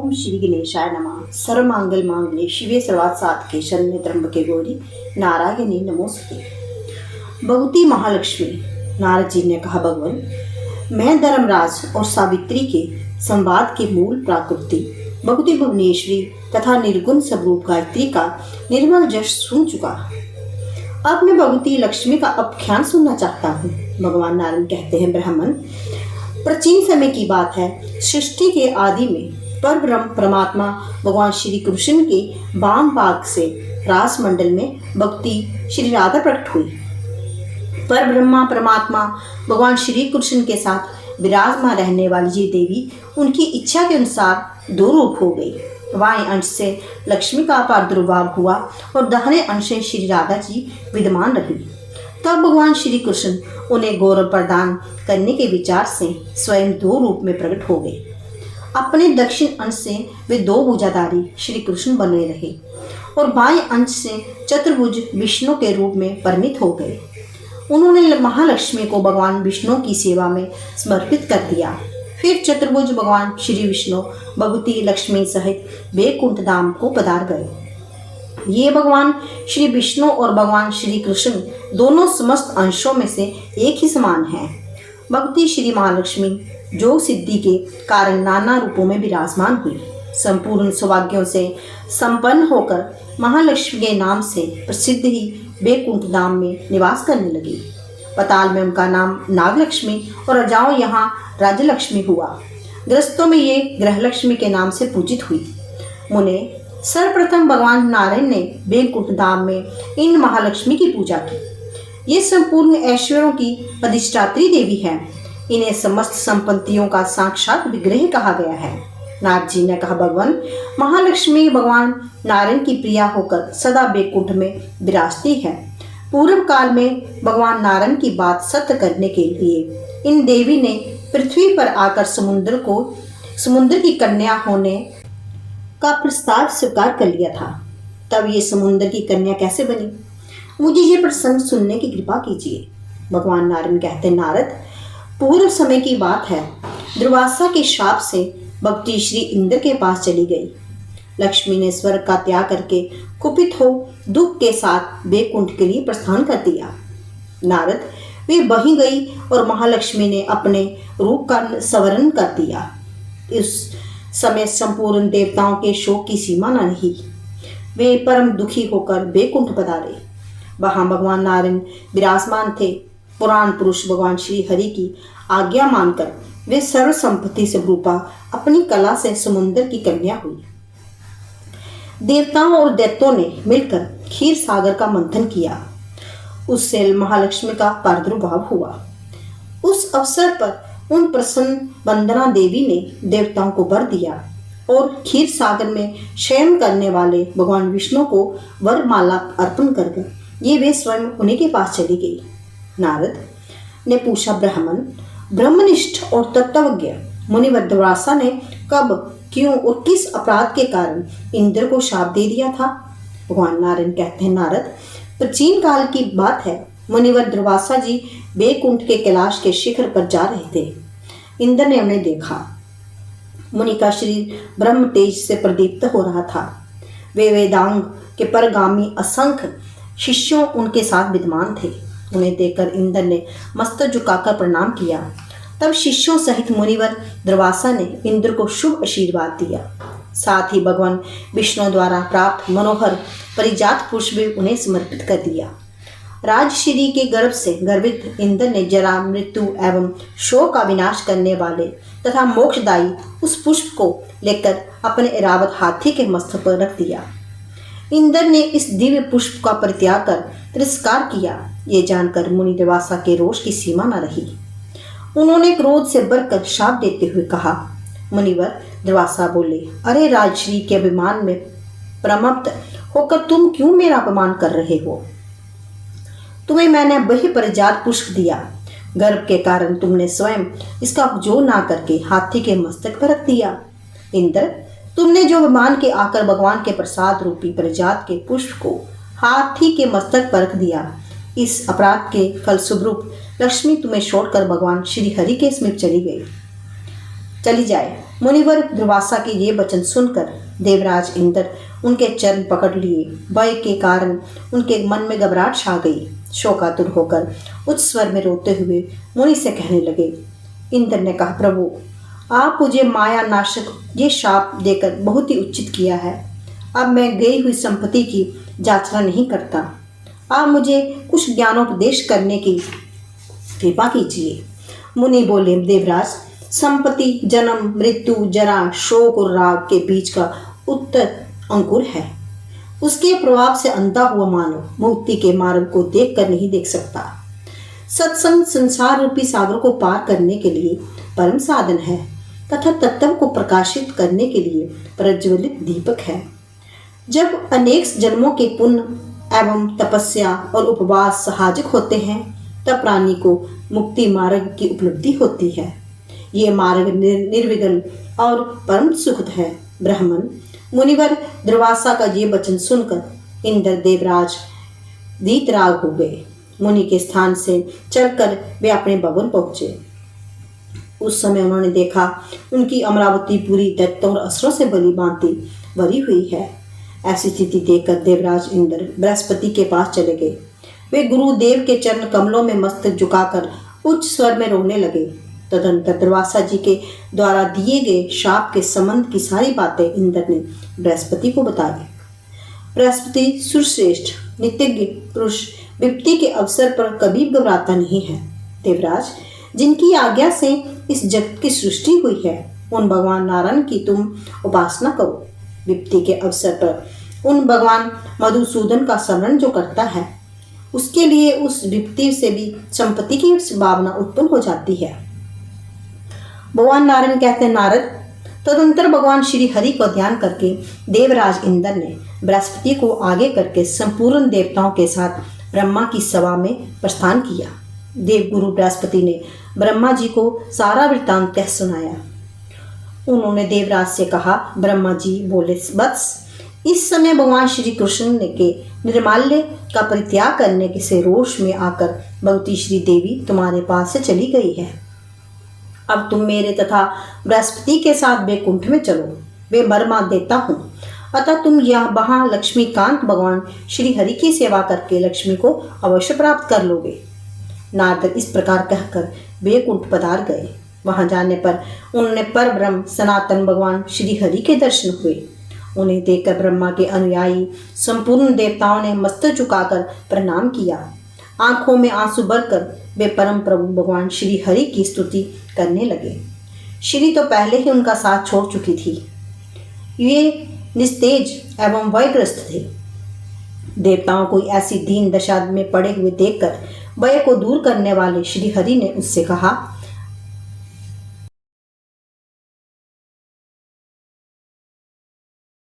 ओम श्री गणेशाय नमः। सर्वमंगल मांगल्ये शिवे सर्वार्थ साधके शरण्ये त्र्यंबके गौरी नारायणी नमोस्तुते। भगवती महालक्ष्मी। नारद जी ने कहा, भगवान, मैं धर्मराज और सावित्री के संवाद के मूल प्राकृति भगवती भुवनेश्वरी तथा निर्गुण स्वरूप गायत्री का निर्मल जश सुन चुका। अब मैं भगवती लक्ष्मी का आख्यान सुनना चाहता हूँ। भगवान नारायण कहते हैं, ब्राह्मण, प्राचीन समय की बात है। सृष्टि के आदि में परब्रह्म परमात्मा भगवान श्री कृष्ण के वाम भाग से रास मंडल में भक्ति श्री राधा प्रकट हुई। पर ब्रह्मा परमात्मा भगवान श्री कृष्ण के साथ विराजमान रहने वाली ये देवी उनकी इच्छा के अनुसार दो रूप हो गई। बाएं अंश से लक्ष्मी का प्रादुर्भाव हुआ और दाहिने अंश से श्री राधा जी विद्यमान रही। तब भगवान श्री कृष्ण उन्हें गौरव प्रदान करने के विचार से स्वयं दो रूप में प्रकट हो गए। अपने दक्षिण अंश से वे दो भुजाधारी श्री कृष्ण बने रहे और बाएं अंश से चतुर्भुज विष्णु के रूप में परिणित हो गए। उन्होंने महालक्ष्मी को भगवान विष्णु की सेवा में समर्पित कर दिया। फिर चतुर्भुज भगवान श्री विष्णु भगवती लक्ष्मी सहित वैकुंठ धाम को पधार गए। ये भगवान श्री विष्णु और भगवान श्री कृष्ण दोनों समस्त अंशों में से एक ही समान हैं। भगवती श्री महालक्ष्मी योग सिद्धि के कारण नाना रूपों में विराजमान हुई। संपूर्ण सौभाग्यों से संपन्न होकर महालक्ष्मी के नाम से प्रसिद्ध ही वैकुंठ धाम में निवास करने लगी। पताल में उनका नाम नागलक्ष्मी और राजाओं यहाँ राजलक्ष्मी हुआ। गृहस्थों में ये गृहलक्ष्मी के नाम से पूजित हुई। मुने, सर्वप्रथम भगवान नारायण ने वैकुंठ धाम में इन महालक्ष्मी की पूजा की। ये संपूर्ण ऐश्वर्यों की अधिष्ठात्री देवी है। इन्हें समस्त संपत्तियों का साक्षात विग्रह कहा गया है। नारद जी ने कहा, भगवान, महालक्ष्मी भगवान नारायण की प्रिया होकर सदा वैकुंठ में विराजती है। पूर्व काल में भगवान नारायण की बात सत्य करने के लिए इन देवी ने पृथ्वी पर आकर समुद्र की कन्या होने का प्रस्ताव स्वीकार कर लिया था। तब ये समुद्र की कन्या कैसे बनी? मुझे ये प्रसंग सुनने की कृपा कीजिए। भगवान नारायण कहते, नारद, पूर्व समय की बात है। दुर्वासा के शाप से भक्ति श्री इंद्र के पास चली गई। लक्ष्मी ने स्वर्ग का त्याग करके कुपित हो दुख के साथ वैकुंठ के लिए प्रस्थान कर दिया। नारद, वे वहीं गई और महालक्ष्मी ने अपने रूप का संवरण कर दिया। इस समय संपूर्ण देवताओं के शोक की सीमा न रही। वे परम दुखी होकर वैकुंठ पधारे। वहां भगवान नारायण विराजमान थे। पुराण पुरुष भगवान श्री हरि की आज्ञा मानकर वे सर्व संपत्ति से रूपा अपनी कला से समुद्र की कन्या हुई। देवताओं और दैत्यों ने मिलकर क्षीर सागर का मंथन किया। उससे महालक्ष्मी का प्रादुर्भाव हुआ। उस अवसर पर उन प्रसन्न वंदना देवी ने देवताओं को वर दिया और क्षीर सागर में शयन करने वाले भगवान विष्णु को वरमाला अर्पण कर ये वे स्वयं उन्हीं के पास चली गई। नारद ने पूछा, ब्राह्मण, ब्रह्मनिष्ठ और तत्वज्ञ मुनिवर दुर्वासा ने कब, क्यों और किस अपराध के कारण इंद्र को शाप दे दिया था? भगवान नारायण कहते हैं, नारद, प्राचीन काल की बात है। मुनिवर दुर्वासा जी वैकुंठ के कैलाश के शिखर पर जा रहे थे। इंद्र ने उन्हें देखा। मुनि का शरीर ब्रह्म तेज से प्रदीप्त हो रहा था। वे वेदांग के परगामी असंख्य शिष्यों उनके साथ विद्यमान थे। उन्हें देखकर इंद्र ने मस्तक झुकाकर प्रणाम किया। तब शिष्यों सहित मुनिवर दुर्वासा ने इंद्र को शुभ आशीर्वाद दिया। साथ ही भगवान विष्णु द्वारा प्राप्त मनोहर परिजात पुष्प भी उन्हें समर्पित कर दिया। राजश्री के गर्भ से गर्वित इंद्र ने जरा, मृत्यु एवं शोक का विनाश करने वाले तथा मोक्षदायी उस पुष्प को लेकर अपने ऐरावत हाथी के मस्तक पर रख दिया। इंद्र ने इस दिव्य पुष्प का परित्याग कर तिरस्कार किया। ये जानकर मुनि दुर्वासा के रोष की सीमा न रही। उन्होंने क्रोध से बढ़कर शाप देते हुए कहा। मुनिवर दुर्वासा बोले, अरे राजश्री के अभिमान में प्रमत्त होकर तुम क्यों मेरा अपमान कर रहे हो? तुम्हें मैंने वही परिजात पुष्प दिया। गर्भ के कारण तुमने स्वयं इसका उपयोग ना करके हाथी के मस्तक पर रख दिया। इंद्र, तुमने जो अभिमान के आकर भगवान के प्रसाद रूपी परिजात के पुष्प को हाथी के मस्तक पर रख दिया, इस अपराध के फलस्वरूप लक्ष्मी तुम्हें छोड़कर भगवान श्री हरि के समीप चली जाए। मुनिवर दुर्वासा के ये वचन सुनकर देवराज इंद्र उनके चरण पकड़ लिए। भय के कारण उनके मन में घबराहट छा गई। शोकातुर होकर उच्च स्वर में रोते हुए मुनि से कहने लगे। इंद्र ने कहा, प्रभु, आप मुझे माया नाशक ये शाप देकर बहुत ही उचित किया है। अब मैं गई हुई संपत्ति की याचना नहीं करता। आप मुझे कुछ ज्ञानोपदेश करने की कृपा कीजिए। मुनि बोले, देवराज, संपत्ति जन्म, मृत्यु, जरा, शोक और राग के बीच का उत्तर अंकुर है। उसके प्रभाव से अंधा हुआ मानव मुक्ति के मार्ग को देख कर नहीं देख सकता। सत्संग संसार रूपी सागर को पार करने के लिए परम साधन है तथा तत्व को प्रकाशित करने के लिए प्रज्वलित दीपक है। जब अनेक जन्मों के पुण्य एवं तपस्या और उपवास साहजिक होते हैं तब प्राणी को मुक्ति मार्ग की उपलब्धि होती है। ये मार्ग निर्विघ्न और परम सुखद है। ब्राह्मण मुनिवर दुर्वासा का ये वचन सुनकर इंद्र देवराज वीतराग हो गए। मुनि के स्थान से चलकर वे अपने भवन पहुंचे। उस समय उन्होंने देखा उनकी अमरावती पूरी दैत्यों और असुरों से भरी हुई है। ऐसी स्थिति देखकर देवराज इंद्र बृहस्पति के पास चले गए। वे गुरुदेव के चरण कमलों में मस्तक झुकाकर उच्च स्वर में रोने लगे। तदंतर दुर्वासा जी के द्वारा दिए गए शाप के संबंध की सारी बातें इंद्र ने बृहस्पति को बताई। बृहस्पति सुरश्रेष्ठ नित्यज्ञ पुरुष विपत्ति के अवसर पर कभी घबराता नहीं है। देवराज, जिनकी आज्ञा से इस जगत की सृष्टि हुई है उन भगवान नारायण की तुम उपासना करो। विपत्ति के अवसर पर उन भगवान मधुसूदन का स्मरण जो करता है उसके लिए उस विपत्ति से भी संपत्ति की भावना उत्पन्न हो जाती है। भगवान नारायण कहते हैं, नारद, तदंतर भगवान श्री हरि को ध्यान करके देवराज इंद्र ने बृहस्पति को आगे करके संपूर्ण देवताओं के साथ ब्रह्मा की सभा में प्रस्थान किया। देवगुरु बृहस्पति ने ब्रह्मा जी को सारा वृत्तांत कह सुनाया। उन्होंने देवराज से कहा, ब्रह्मा जी बोले, बस इस समय भगवान श्री कृष्ण ने के निर्माल्य का परित्याग करने के से रोष में आकर भगवती श्री देवी तुम्हारे पास से चली गई है। अब तुम मेरे तथा बृहस्पति के साथ वैकुंठ में चलो। वे मरमा देता हूँ, अतः तुम यह वहाँ लक्ष्मीकांत भगवान श्री हरि की सेवा करके लक्ष्मी को अवश्य प्राप्त कर लोगे। नारद इस प्रकार कहकर वैकुंठ पधार गए। वहां जाने पर उन्हें पर ब्रह्म सनातन भगवान श्री हरि के दर्शन हुए। उन्हें देखकर ब्रह्मा के अनुयायी संपूर्ण देवताओं ने मस्तक झुकाकर प्रणाम किया। आंखों में आंसू भरकर वे परम प्रभु भगवान श्री हरि की स्तुति करने लगे। श्री तो पहले ही उनका साथ छोड़ चुकी थी। ये निस्तेज एवं भयग्रस्त थे। देवताओं को ऐसी दीन दशा में पड़े हुए देखकर भय को दूर करने वाले श्री हरि ने उससे कहा,